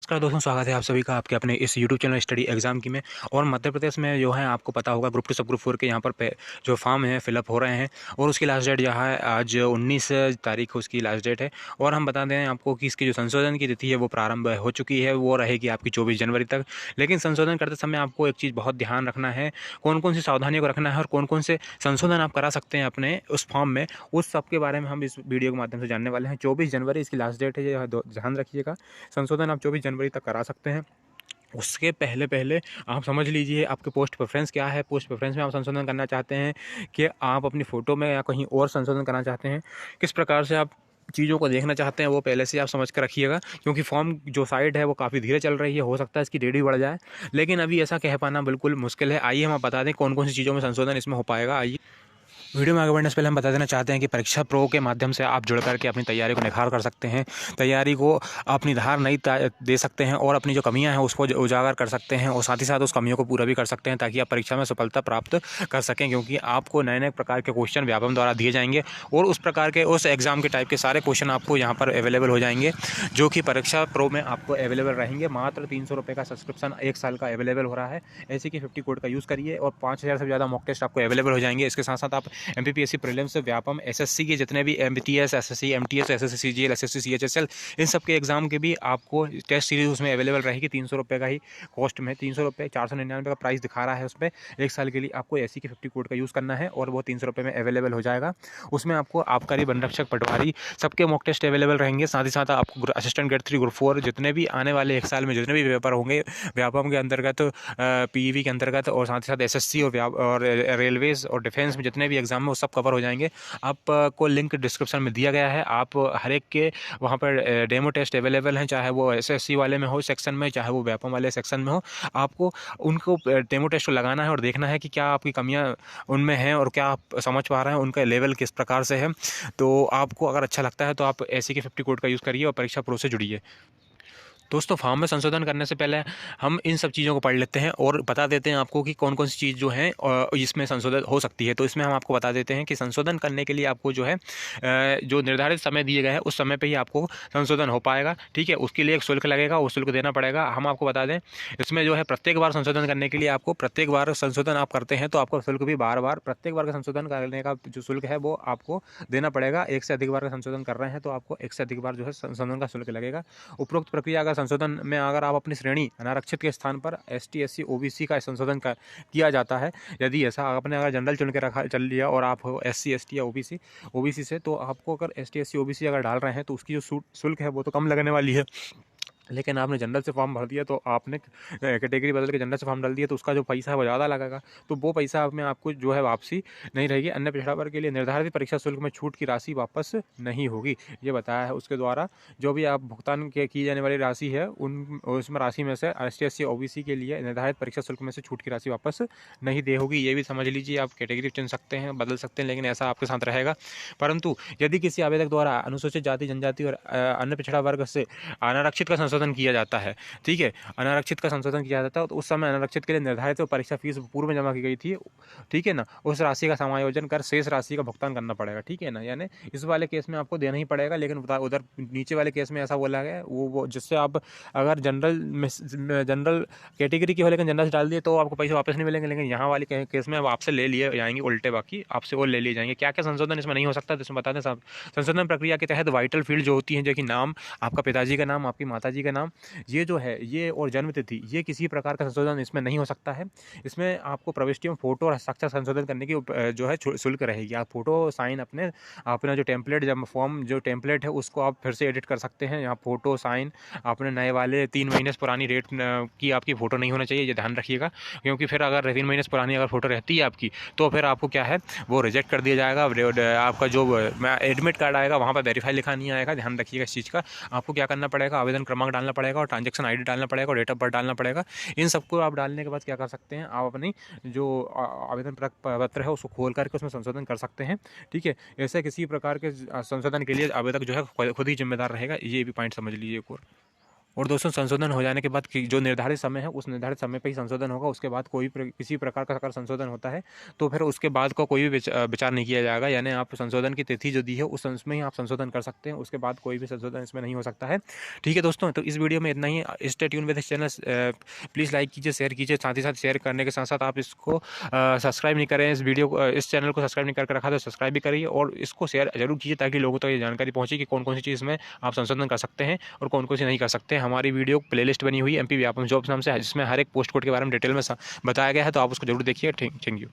नमस्कार दोस्तों, स्वागत है आप सभी का आपके अपने इस यूट्यूब चैनल स्टडी एग्जाम की में। और मध्य प्रदेश में जो है आपको पता होगा ग्रुप 2 सब ग्रुप 4 के यहाँ पर जो फॉर्म है फिलअप हो रहे हैं। और उसकी लास्ट डेट यहाँ है आज 19 तारीख को उसकी लास्ट डेट है। और हम बता दें आपको कि इसकी जो संशोधन की तिथि है वो प्रारंभ हो चुकी है, वो रहेगी आपकी 24 जनवरी तक। लेकिन संशोधन करते समय आपको एक चीज़ बहुत ध्यान रखना है, कौन कौन सी सावधानियों को रखना है और कौन कौन से संशोधन आप करा सकते हैं अपने उस फॉर्म में, उस सब के बारे में हम इस वीडियो के माध्यम से जानने वाले हैं। 24 जनवरी इसकी लास्ट डेट है, ये ध्यान रखिएगा। संशोधन आप 24 जनवरी तक करा सकते हैं। उसके पहले पहले आप समझ लीजिए आपके पोस्ट प्रेफरेंस क्या है। पोस्ट प्रेफरेंस में आप संशोधन करना चाहते हैं कि आप अपनी फ़ोटो में या कहीं और संशोधन करना चाहते हैं, किस प्रकार से आप चीज़ों को देखना चाहते हैं वो पहले से आप समझ कर रखिएगा। क्योंकि फॉर्म जो साइट है वो काफ़ी धीरे चल रही है, हो सकता है इसकी डेट भी बढ़ जाए, लेकिन अभी ऐसा कह पाना बिल्कुल मुश्किल है। आइए हम आप बता दें कौन कौन सी चीज़ों में संशोधन इसमें हो पाएगा। आइए वीडियो में आगे बढ़ने से पहले हम बता देना चाहते हैं कि परीक्षा प्रो के माध्यम से आप जुड़ करके अपनी तैयारी को निखार कर सकते हैं, तैयारी को अपनी धार नई दे सकते हैं और अपनी जो कमियां हैं उसको उजागर कर सकते हैं और साथ ही साथ उस कमियों को पूरा भी कर सकते हैं, ताकि आप परीक्षा में सफलता प्राप्त कर सकें। क्योंकि आपको नए नए प्रकार के क्वेश्चन व्यापम द्वारा दिए जाएंगे और उस प्रकार के उस एग्जाम के टाइप के सारे क्वेश्चन आपको यहाँ पर अवेलेबल हो जाएंगे, जो कि परीक्षा प्रो में आपको अवेलेबल रहेंगे। मात्र 300 रुपये का सब्सक्रिप्शन 1 साल का अवेलेबल हो रहा है। ऐसे कि 50 कोड का यूज़ करिए और 5000 से ज़्यादा मॉक टेस्ट आपको अवेलेबल हो जाएंगे। इसके साथ साथ आप एमपीपीएससी प्रीलिम्स, व्यापम, एसएससी के जितने भी MTS, SSC, MTS, SSC CGL, SSC CHSL, इन सब के एग्जाम के भी आपको टेस्ट सीरीज उसमें अवेलेबल रहेगी। 300 रुपये का ही कॉस्ट में, 300 रुपये, 499 का प्राइस दिखा रहा है उसमें। 1 साल के लिए आपको एससी के 50 कोड का यूज़ करना है और वो 300 रुपये में अवेलेबल हो जाएगा। उसमें आपको आबकारी, वन रक्षक, पटवारी सबके मॉक टेस्ट अवेलेबल रहेंगे। साथ ही साथ आपको असिस्टेंट ग्रेड 3, ग्रुप 4 जितने भी आने वाले 1 साल में जितने भी पेपर होंगे व्यापम के अंतर्गत, पीईवी के अंतर्गत, और साथ ही साथ एसएससी और रेलवेज और डिफेंस में जितने भी एग्जाम है वो सब कवर हो जाएंगे। आपको लिंक डिस्क्रिप्शन में दिया गया है। आप हर एक के वहाँ पर डेमो टेस्ट अवेलेबल हैं, चाहे वो एसएससी वाले में हो सेक्शन में, चाहे वो व्यापम वाले सेक्शन में हो। आपको उनको डेमो टेस्ट को लगाना है और देखना है कि क्या आपकी कमियाँ उनमें हैं और क्या आप समझ पा रहे हैं, उनका लेवल किस प्रकार से है। तो आपको अगर अच्छा लगता है तो आप एससी के 50 कोड का यूज़ करिए और परीक्षा प्रो से जुड़िए। दोस्तों, फॉर्म में संशोधन करने से पहले हम इन सब चीज़ों को पढ़ लेते हैं और बता देते हैं आपको कि कौन कौन सी चीज़ जो है इसमें संशोधन हो सकती है। तो इसमें हम आपको बता देते हैं कि संशोधन करने के लिए आपको जो है जो निर्धारित समय दिए गए हैं उस समय पे ही आपको संशोधन हो पाएगा। ठीक है, उसके लिए एक शुल्क लगेगा, वो शुल्क देना पड़ेगा। हम आपको बता दें इसमें जो है प्रत्येक बार संशोधन करने के लिए आपको, प्रत्येक बार संशोधन आप करते हैं तो आपको शुल्क भी बार बार, प्रत्येक बार का संशोधन करने का जो शुल्क है वो आपको देना पड़ेगा। एक से अधिक बार का संशोधन कर रहे हैं तो आपको एक से अधिक बार जो है संशोधन का शुल्क लगेगा। उपरोक्त प्रक्रिया अगर संशोधन में अगर आप अपनी श्रेणी अनारक्षित के स्थान पर एसटी, एससी, ओबीसी का संशोधन किया जाता है, यदि ऐसा आपने अगर जनरल चुन के रखा चल लिया और आप हो एससी, एसटी या ओबीसी से, तो आपको अगर एसटी, एससी, ओबीसी अगर डाल रहे हैं तो उसकी जो शुल्क है वो तो कम लगने वाली है। लेकिन आपने जनरल से फॉर्म भर दिया तो आपने कैटेगरी बदल के जनरल से फॉर्म डाल दिया तो उसका जो पैसा है वो ज़्यादा लगेगा, तो वो पैसा में आपको जो है वापसी नहीं रहेगी। अन्य पिछड़ा वर्ग के लिए निर्धारित परीक्षा शुल्क में छूट की राशि वापस नहीं होगी, ये बताया है उसके द्वारा। जो भी आप भुगतान की जाने वाली राशि है उसमें राशि में से एसटी, एससी, ओबीसी के लिए निर्धारित परीक्षा शुल्क में से छूट की राशि वापस नहीं दे होगी। ये भी समझ लीजिए, आप कैटेगरी चुन सकते हैं, बदल सकते हैं, लेकिन ऐसा आपके साथ रहेगा। परंतु यदि किसी आवेदक द्वारा अनुसूचित जाति, जनजाति और अन्य पिछड़ा वर्ग से अनारक्षित का संशोधन किया जाता है, ठीक है, अनारक्षित का संशोधन किया जाता है, तो उस समय अनारक्षित के लिए निर्धारित परीक्षा फीस पूर्व में जमा की गई थी, ठीक है ना, उस राशि का समायोजन कर शेष राशि का भुगतान करना पड़ेगा। ठीक है ना, यानी इस वाले केस में आपको देना ही पड़ेगा। लेकिन उधर नीचे वाले केस में ऐसा बोला गया वो जिससे आप अगर जनरल कैटेगरी की हो लेकिन जनरल से डाल दिए तो आपको पैसे वापस नहीं मिलेंगे, लेकिन यहाँ वाले केस में अब आपसे ले लिए जाएंगे उल्टे, बाकी आपसे वो ले लिए जाएंगे। क्या क्या संशोधन इसमें नहीं हो सकता, तो इसमें बता दें साहब। संशोधन प्रक्रिया के तहत वाइटल फील्ड जो होती है, जो कि नाम, आपका पिताजी का नाम, आपकी माताजी का नाम, ये जो है ये और जन्म तिथि, ये किसी प्रकार का संशोधन इसमें नहीं हो सकता है। इसमें आपको प्रविष्टि में फोटो और हस्ताक्षर संशोधन करने की जो है शुल्क रहेगी। आप फोटो साइन अपना जो टेम्पलेट, जब फॉर्म जो टेम्पलेट है उसको आप फिर से एडिट कर सकते हैं। यहाँ फोटो साइन अपने नए वाले 3 महीने से पुरानी रेट की आपकी फ़ोटो नहीं होना चाहिए, ये ध्यान रखिएगा। क्योंकि फिर अगर 3 महीने से पुरानी अगर फ़ोटो रहती है आपकी तो फिर आपको क्या है वो रिजेक्ट कर दिया जाएगा। आपका जो एडमिट कार्ड आएगा वहाँ पर वेरीफाई लिखा नहीं आएगा, ध्यान रखिएगा इस चीज़ का। आपको क्या करना पड़ेगा, आवेदन क्रमांक डालना पड़ेगा और ट्रांजैक्शन आईडी डालना पड़ेगा और डेट ऑफ बर्थ डालना पड़ेगा। इन सबको आप डालने के बाद क्या कर सकते हैं, आप अपनी जो आवेदन पत्र है उसको खोल करके उसमें संशोधन कर सकते हैं। ठीक है, ऐसे किसी प्रकार के संशोधन के लिए आवेदक जो है खुद ही जिम्मेदार रहेगा, ये भी पॉइंट समझ लीजिए एक और। और दोस्तों संशोधन हो जाने के बाद कि जो निर्धारित समय है उस निर्धारित समय पे ही संशोधन होगा, उसके बाद कोई किसी प्रकार का अगर संशोधन होता है तो फिर उसके बाद का कोई भी विचार नहीं किया जाएगा। यानी आप संशोधन की तिथि जो दी है उसमें ही आप संशोधन कर सकते हैं, उसके बाद कोई भी संशोधन इसमें नहीं हो सकता है। ठीक है दोस्तों, तो इस वीडियो में इतना ही। Stay tune with this channel, please like कीजिए, शेयर कीजिए, साथ ही साथ शेयर करने के साथ साथ आप इसको सब्सक्राइब नहीं करें, इस वीडियो को, इस चैनल को सब्सक्राइब नहीं करके रखा तो सब्सक्राइब भी करिए और इसको शेयर जरूर कीजिए ताकि लोगों तक ये जानकारी पहुंचे कि कौन कौन सी चीज़ में आप संशोधन कर सकते हैं और कौन कौन सी नहीं कर सकते हैं। हमारी वीडियो प्लेलिस्ट बनी हुई है एमपी व्यापम जॉब्स नाम से, जिसमें हर एक पोस्ट कोड के बारे में डिटेल में बताया गया है, तो आप उसको जरूर देखिए। Thank you.